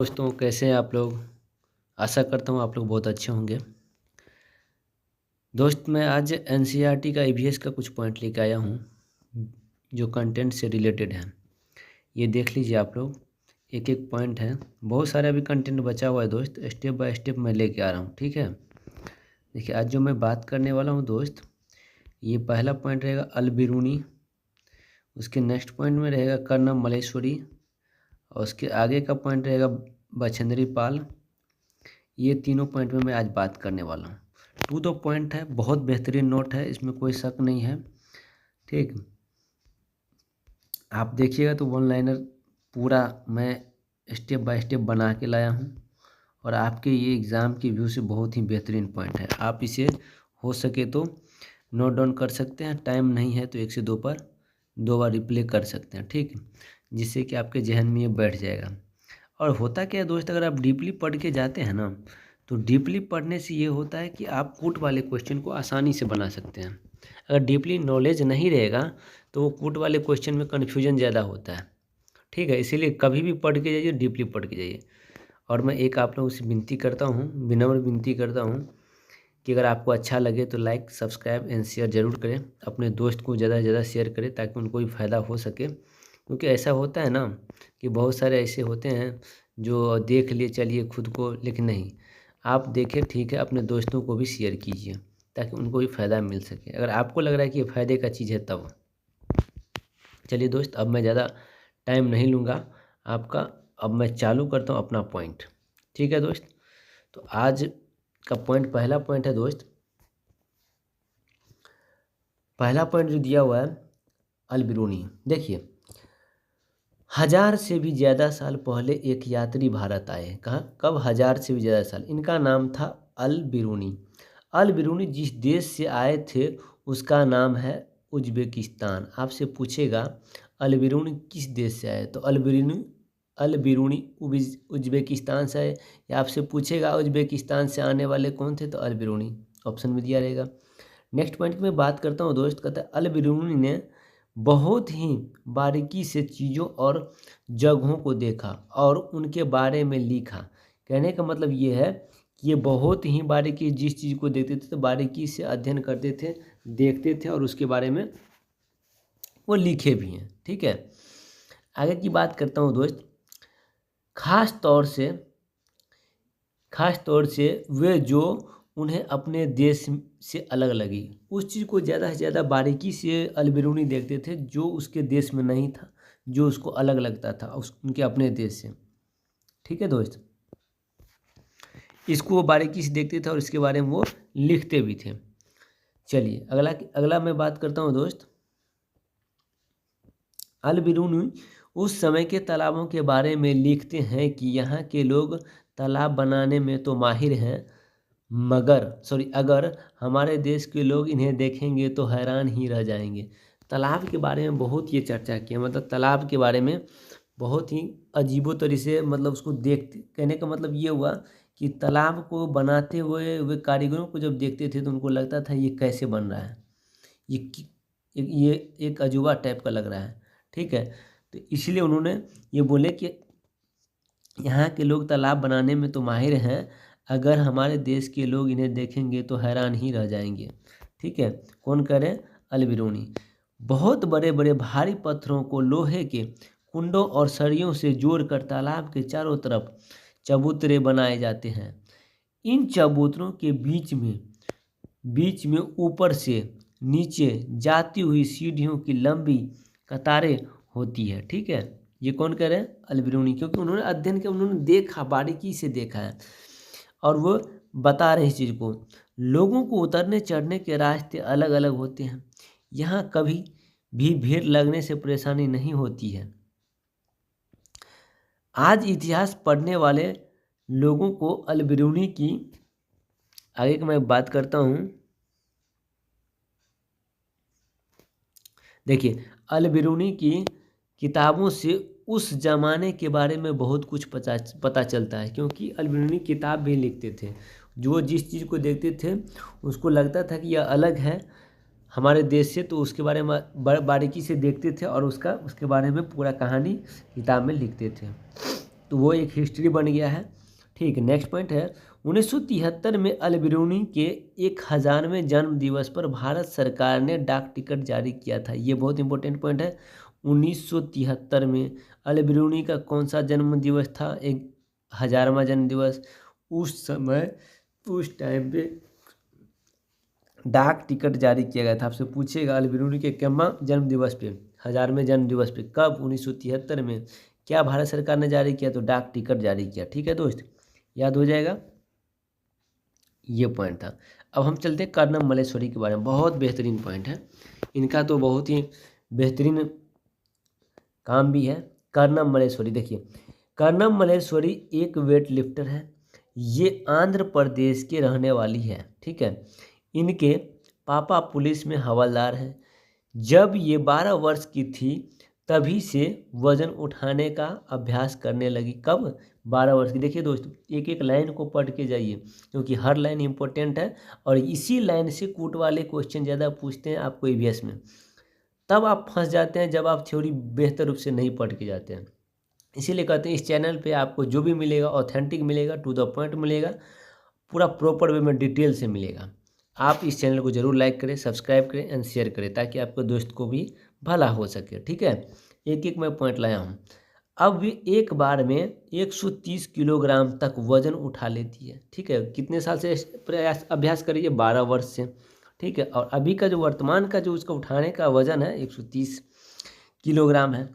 दोस्तों, कैसे हैं आप लोग। आशा करता हूँ आप लोग बहुत अच्छे होंगे। दोस्त, मैं आज एनसीईआरटी का ईवीएस का कुछ पॉइंट लेके आया हूँ जो कंटेंट से रिलेटेड है। ये देख लीजिए आप लोग, एक एक पॉइंट है। बहुत सारे अभी कंटेंट बचा हुआ है दोस्त, स्टेप बाय स्टेप मैं लेके आ रहा हूँ। ठीक है, देखिए आज जो मैं बात करने वाला हूँ दोस्त, ये पहला पॉइंट रहेगा अल बिरूनी। उसके नेक्स्ट पॉइंट में रहेगा कर्णम मल्लेश्वरी। और उसके आगे का पॉइंट रहेगा बछेंद्री पाल। ये तीनों पॉइंट में मैं आज बात करने वाला हूँ। टू द पॉइंट है, बहुत बेहतरीन नोट है, इसमें कोई शक नहीं है। ठीक, आप देखिएगा तो वन लाइनर पूरा मैं स्टेप बाय स्टेप बना के लाया हूँ और आपके ये एग्ज़ाम की व्यू से बहुत ही बेहतरीन पॉइंट है। आप इसे हो सके तो नोट डाउन कर सकते हैं, टाइम नहीं है तो 1 से 2 पर 2 बार रिप्ले कर सकते हैं। ठीक, जिससे कि आपके जहन में ये बैठ जाएगा। और होता क्या है दोस्त, अगर आप डीपली पढ़ के जाते हैं ना, तो डीपली पढ़ने से ये होता है कि आप कूट वाले क्वेश्चन को आसानी से बना सकते हैं। अगर डीपली नॉलेज नहीं रहेगा तो वो कूट वाले क्वेश्चन में कन्फ्यूजन ज़्यादा होता है। ठीक है, इसीलिए कभी भी पढ़ के जाइए, डीपली पढ़ के जाइए। और मैं एक आप लोगों से विनती करता हूँ, विनम्र विनती करता हूँ कि अगर आपको अच्छा लगे तो लाइक, सब्सक्राइब एंड शेयर ज़रूर करें। अपने दोस्त को ज़्यादा से ज़्यादा शेयर करें ताकि उनको भी फ़ायदा हो सके। क्योंकि ऐसा होता है ना कि बहुत सारे ऐसे होते हैं जो देख लिए चलिए खुद को, लेकिन नहीं, आप देखें ठीक है, अपने दोस्तों को भी शेयर कीजिए ताकि उनको भी फ़ायदा मिल सके, अगर आपको लग रहा है कि ये फ़ायदे का चीज़ है तब। चलिए दोस्त, अब मैं ज़्यादा टाइम नहीं लूँगा आपका। अब मैं चालू करता हूँ अपना पॉइंट। ठीक है दोस्त, तो आज का पॉइंट, पहला पॉइंट है दोस्त, पहला पॉइंट जो दिया हुआ है अल बिरूनी। देखिए, 1000 से भी ज़्यादा साल पहले एक यात्री भारत आए। कहाँ, कब? 1000 से भी ज़्यादा साल। इनका नाम था अल बिरूनी। अल बिरूनी जिस देश से आए थे उसका नाम है उज़्बेकिस्तान। आपसे पूछेगा अल बिरूनी किस देश से आए, तो अल बिरूनी उज़्बेकिस्तान से आए। या आपसे पूछेगा उज़्बेकिस्तान से आने वाले कौन थे, तो अल बिरूनी ऑप्शन में दिया रहेगा। नेक्स्ट पॉइंट की मैं बात करता हूँ दोस्त, कहता है अल बिरूनी ने बहुत ही बारीकी से चीज़ों और जगहों को देखा और उनके बारे में लिखा। कहने का मतलब ये है कि ये बहुत ही बारीकी, जिस चीज़ को देखते थे तो बारीकी से अध्ययन करते थे, देखते थे और उसके बारे में वो लिखे भी हैं। ठीक है, आगे की बात करता हूँ दोस्त। खास तौर से वे जो उन्हें अपने देश से अलग लगी, उस चीज़ को ज़्यादा से ज़्यादा बारीकी से अल बिरूनी देखते थे जो उसके देश में नहीं था, जो उसको अलग लगता था उनके अपने देश से। ठीक है दोस्त, इसको वो बारीकी से देखते थे और इसके बारे में वो लिखते भी थे। चलिए अगला अगला मैं बात करता हूँ दोस्त। अल बिरूनी उस समय के तालाबों के बारे में लिखते हैं कि यहाँ के लोग तालाब बनाने में तो माहिर हैं, अगर हमारे देश के लोग इन्हें देखेंगे तो हैरान ही रह जाएंगे। तालाब के बारे में बहुत ये चर्चा किया, मतलब तालाब के बारे में बहुत ही अजीबो तरीके से, मतलब उसको देखते, कहने का मतलब ये हुआ कि तालाब को बनाते हुए वे कारीगरों को जब देखते थे तो उनको लगता था ये कैसे बन रहा है, ये एक अजूबा टाइप का लग रहा है। ठीक है, तो इसलिए उन्होंने ये बोले कि यहाँ के लोग तालाब बनाने में तो माहिर हैं, अगर हमारे देश के लोग इन्हें देखेंगे तो हैरान ही रह जाएंगे। ठीक है, कौन कह रहे हैं? अल बिरूनी। बहुत बड़े बड़े भारी पत्थरों को लोहे के कुंडों और सरियों से जोड़कर तालाब के चारों तरफ चबूतरे बनाए जाते हैं। इन चबूतरों के बीच में ऊपर से नीचे जाती हुई सीढ़ियों की लंबी कतारें होती है। ठीक है, ये कौन कह रहे हैं? अल बिरूनी, क्योंकि उन्होंने अध्ययन किया, उन्होंने देखा, बारीकी से देखा है और वो बता रहे इस चीज़ को। लोगों को उतरने चढ़ने के रास्ते अलग अलग होते हैं, यहाँ कभी भी भीड़ लगने से परेशानी नहीं होती है। आज इतिहास पढ़ने वाले लोगों को अल बिरूनी की, आगे की मैं बात करता हूँ। देखिए, अल बिरूनी की किताबों से उस ज़माने के बारे में बहुत कुछ पता चलता है, क्योंकि अल बिरूनी किताब भी लिखते थे। जो जिस चीज़ को देखते थे उसको लगता था कि यह अलग है हमारे देश से, तो उसके बारे में बारीकी से देखते थे और उसके बारे में पूरा कहानी किताब में लिखते थे। तो वो एक हिस्ट्री बन गया है। ठीक है, नेक्स्ट पॉइंट है 1973 में अलबरूनी के 1000वें जन्म दिवस पर भारत सरकार ने डाक टिकट जारी किया था। ये बहुत इंपॉर्टेंट पॉइंट है। 1973 में अलबरूनी का कौन सा जन्म दिवस था? 1000वां जन्म दिवस। उस समय उस टाइम पे डाक टिकट जारी किया गया था। आपसे पूछेगा अलबरूनी के कितना जन्म दिवस पे? 1000वें जन्म दिवस पे। कब? 1973 में। क्या भारत सरकार ने जारी किया? तो डाक टिकट जारी किया। ठीक है दोस्त, याद हो जाएगा। ये पॉइंट था। अब हम चलते हैं कर्णम मल्लेश्वरी के बारे में। बहुत बेहतरीन पॉइंट है इनका, तो बहुत ही बेहतरीन काम भी है। कर्णम मल्लेश्वरी, देखिए कर्णम मल्लेश्वरी एक वेट लिफ्टर है। ये आंध्र प्रदेश के रहने वाली है। ठीक है, इनके पापा पुलिस में हवलदार हैं। जब ये 12 वर्ष की थी तभी से वजन उठाने का अभ्यास करने लगी। कब? 12 वर्ष की। देखिए दोस्तों, एक एक लाइन को पढ़ के जाइए क्योंकि हर लाइन इंपॉर्टेंट है और इसी लाइन से कूट वाले क्वेश्चन ज़्यादा पूछते हैं आपको ईवीएस में। तब आप फंस जाते हैं जब आप थ्योरी बेहतर रूप से नहीं पढ़ के जाते हैं। इसीलिए कहते हैं इस चैनल पे आपको जो भी मिलेगा ऑथेंटिक मिलेगा, टू द पॉइंट मिलेगा, पूरा प्रॉपर वे में डिटेल से मिलेगा। आप इस चैनल को जरूर लाइक करें, सब्सक्राइब करें एंड शेयर करें ताकि आपके दोस्त को भी भला हो सके। ठीक है, एक एक मैं पॉइंट लाया हूँ। अब भी एक बार में 130 किलोग्राम तक वजन उठा लेती है। ठीक है, कितने साल से प्रयास अभ्यास करिए? 12 वर्ष से। ठीक है, और अभी का जो वर्तमान का जो उसका उठाने का वजन है 130 किलोग्राम है।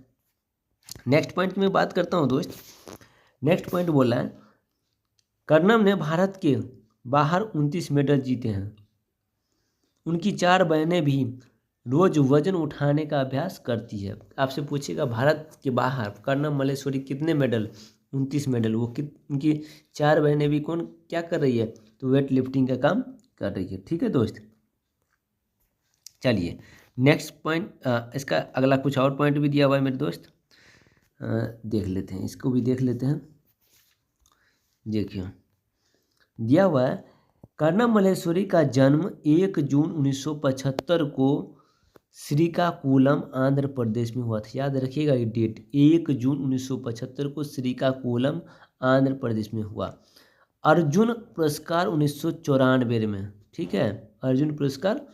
नेक्स्ट पॉइंट की मैं बात करता हूँ दोस्त। नेक्स्ट पॉइंट बोला है कर्णम ने भारत के बाहर 29 मेडल जीते हैं। उनकी 4 बहनें भी रोज वजन उठाने का अभ्यास करती है। आपसे पूछेगा भारत के बाहर कर्णम मल्लेश्वरी कितने मेडल? 29 मेडल। वो उनकी 4 बहनें भी कौन क्या कर रही है? तो वेट लिफ्टिंग का काम कर रही है। ठीक है दोस्त, चलिए नेक्स्ट पॉइंट, इसका अगला कुछ और पॉइंट भी दिया हुआ है मेरे दोस्त, देख लेते हैं, इसको भी देख लेते हैं। देखिए दिया हुआ है कर्णम मल्लेश्वरी का जन्म 1 जून 1975 को श्रीकाकुलम आंध्र प्रदेश में हुआ था। याद रखिएगा ये डेट, 1 जून 1975 को श्रीकाकुलम आंध्र प्रदेश में हुआ। अर्जुन पुरस्कार 1994 में। ठीक है, अर्जुन पुरस्कार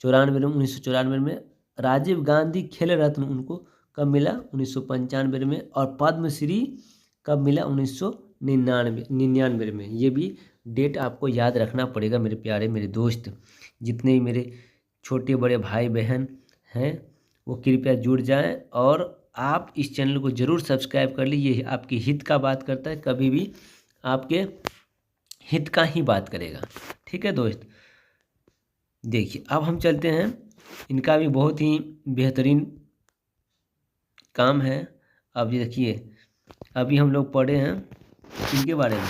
1994 में। राजीव गांधी खेल रत्न उनको कब मिला? 1995 में। और पद्मश्री कब मिला? 1999 में। ये भी डेट आपको याद रखना पड़ेगा मेरे प्यारे मेरे दोस्त। जितने भी मेरे छोटे बड़े भाई बहन हैं वो कृपया जुड़ जाएं और आप इस चैनल को ज़रूर सब्सक्राइब कर लीजिए। ये आपके हित का बात करता है, कभी भी आपके हित का ही बात करेगा। ठीक है दोस्त, देखिए अब हम चलते हैं, इनका भी बहुत ही बेहतरीन काम है। अब ये देखिए अभी हम लोग पढ़े हैं इनके बारे में,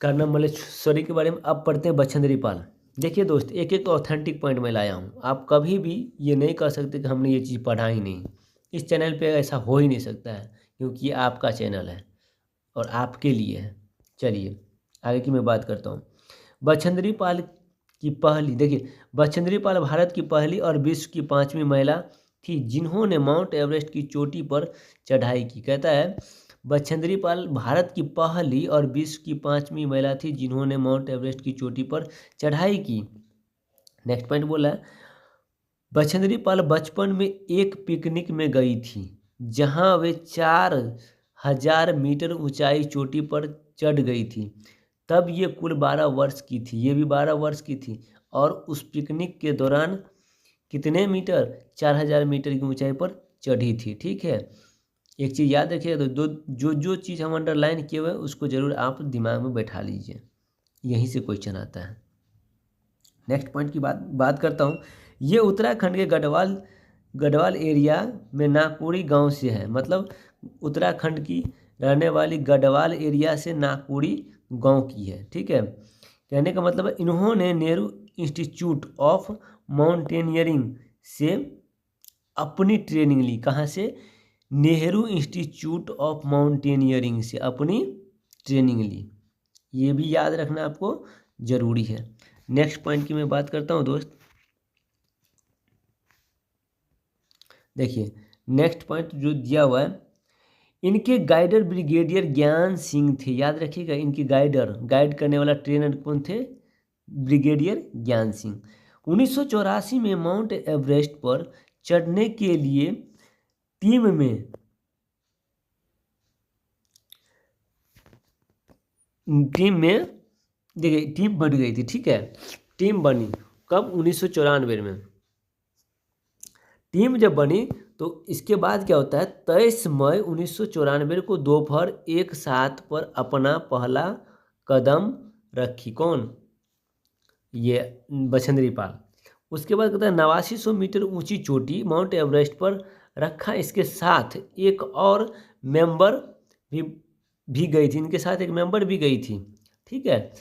कर्णम मल्लेश्वरी के बारे में। अब पढ़ते हैं बछेंद्री पाल। देखिए दोस्त, एक एक ऑथेंटिक पॉइंट मैं लाया हूँ। आप कभी भी ये नहीं कह सकते कि हमने ये चीज़ पढ़ा ही नहीं। इस चैनल पे ऐसा हो ही नहीं सकता है क्योंकि ये आपका चैनल है और आपके लिए है। चलिए आगे की मैं बात करता हूँ। बछेंद्री पाल की पहली, देखिए बछेंद्री पाल भारत की पहली और विश्व की 5वीं महिला थी जिन्होंने माउंट एवरेस्ट की चोटी पर चढ़ाई की। कहता है बछेंद्री पाल भारत की पहली और विश्व की 5वीं महिला थी जिन्होंने माउंट एवरेस्ट की चोटी पर चढ़ाई की। नेक्स्ट पॉइंट बोला है बछेंद्री पाल बचपन में एक पिकनिक में गई थी जहां वे 4000 मीटर ऊंचाई चोटी पर चढ़ गई थी। तब ये कुल 12 वर्ष की थी। ये भी 12 वर्ष की थी और उस पिकनिक के दौरान कितने मीटर? 4000 मीटर की ऊंचाई पर चढ़ी थी। ठीक है, एक चीज़ याद रखिएगा, तो जो चीज़ हम अंडरलाइन किए हुए उसको ज़रूर आप दिमाग में बैठा लीजिए, यहीं से क्वेश्चन आता है। नेक्स्ट पॉइंट की बात करता हूँ। ये उत्तराखंड के गढ़वाल एरिया में नाकुड़ी गांव से है। मतलब उत्तराखंड की रहने वाली गढ़वाल एरिया से नाकुड़ी गांव की है। ठीक है, कहने का मतलब है इन्होंने नेहरू इंस्टीट्यूट ऑफ माउंटेनियरिंग से अपनी ट्रेनिंग ली। कहाँ से? नेहरू इंस्टीट्यूट ऑफ माउंटेनियरिंग से अपनी ट्रेनिंग ली। ये भी याद रखना आपको ज़रूरी है। नेक्स्ट पॉइंट की मैं बात करता हूँ दोस्त। देखिए नेक्स्ट पॉइंट जो दिया हुआ है, इनके गाइडर ब्रिगेडियर ज्ञान सिंह थे, याद रखिएगा। इनके गाइड करने वाला ट्रेनर कौन थे? ब्रिगेडियर ज्ञान सिंह। 1984 में माउंट एवरेस्ट पर चढ़ने के लिए टीम में देखिए टीम बन गई थी, ठीक है। टीम बनी कब? 1994 में। टीम जब बनी तो इसके बाद क्या होता है, 23 मई 1994 को दोपहर 1:07 पर अपना पहला कदम रखी। कौन? ये बछेंद्री पाल। उसके बाद कहता है 8900 मीटर ऊंची चोटी माउंट एवरेस्ट पर रखा। इसके साथ एक और मेंबर भी गई थी, इनके साथ एक मेंबर भी गई थी, ठीक है।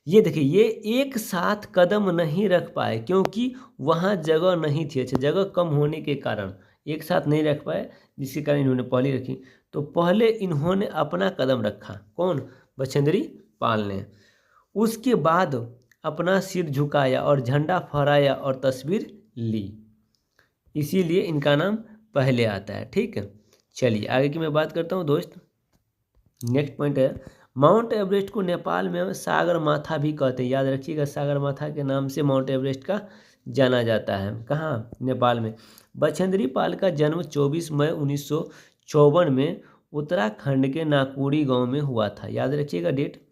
ये देखिए, ये एक साथ कदम नहीं रख पाए क्योंकि वहाँ जगह नहीं थी। अच्छा, जगह कम होने के कारण एक साथ नहीं रख पाए, जिसके कारण इन्होंने पहले रखी। तो पहले इन्होंने अपना कदम रखा, कौन? बछेंद्री पाल ने। उसके बाद अपना सिर झुकाया और झंडा फहराया और तस्वीर ली, इसीलिए इनका नाम पहले आता है, ठीक है। चलिए आगे की मैं बात करता हूँ दोस्त। नेक्स्ट पॉइंट है, माउंट एवरेस्ट को नेपाल में सागरमाथा भी कहते हैं, याद रखिएगा। सागरमाथा के नाम से माउंट एवरेस्ट का जाना जाता है। कहाँ? नेपाल में। बछेंद्री पाल का जन्म 24 मई 1954 में उत्तराखंड के नाकुरी गांव में हुआ था, याद रखिएगा डेट।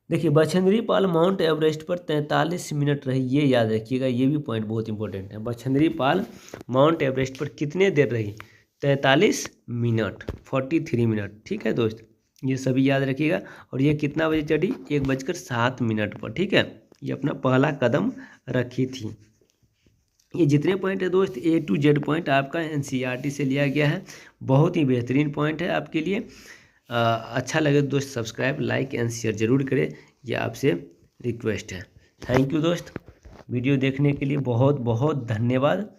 देखिए, बछेंद्री पाल माउंट एवरेस्ट पर 43 मिनट रही, ये याद रखिएगा, ये भी पॉइंट बहुत इंपॉर्टेंट है। बछेंद्री पाल माउंट एवरेस्ट पर कितने देर रही? 43 मिनट, 43 मिनट, ठीक है दोस्त, ये सभी याद रखिएगा। और ये कितना बजे चढ़ी? 1:07 पर, ठीक है। ये अपना पहला कदम रखी थी। ये जितने पॉइंट है दोस्त, A to Z पॉइंट आपका NCERT से लिया गया है। बहुत ही बेहतरीन पॉइंट है आपके लिए। अच्छा लगे दोस्त सब्सक्राइब, लाइक एंड शेयर जरूर करें, ये आपसे रिक्वेस्ट है। थैंक यू दोस्त, वीडियो देखने के लिए बहुत बहुत धन्यवाद।